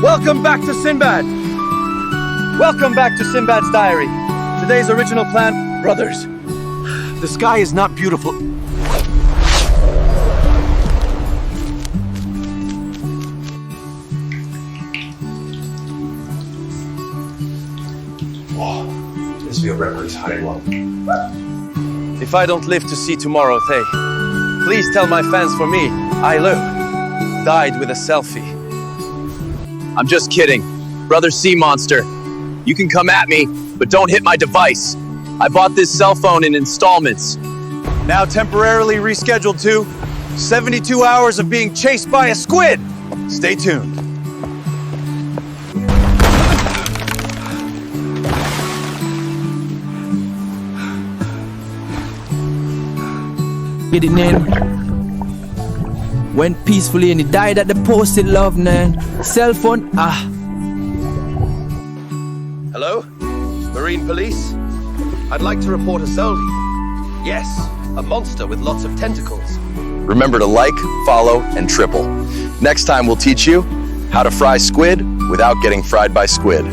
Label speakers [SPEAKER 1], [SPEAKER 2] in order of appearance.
[SPEAKER 1] Welcome back to Sinbad! Welcome back to Sinbad's diary. Today's original plan, brothers. The sky is not beautiful.
[SPEAKER 2] Whoa, this will be a record high low.
[SPEAKER 1] If I don't live to see tomorrow, Thay, please tell my fans for me, I died with a selfie.
[SPEAKER 3] I'm just kidding. Brother Sea Monster. You can come at me, but don't hit my device. I bought this cell phone in installments.
[SPEAKER 1] Now temporarily rescheduled to 72 hours of being chased by a squid. Stay tuned.
[SPEAKER 4] Get it, Nan. Went peacefully and he died at the posted love, Nan. Cell phone,
[SPEAKER 1] Hello? Marine Police? I'd like to report a selfie. Yes, a monster with lots of tentacles.
[SPEAKER 3] Remember to like, follow, and triple. Next time we'll teach you how to fry squid without getting fried by squid.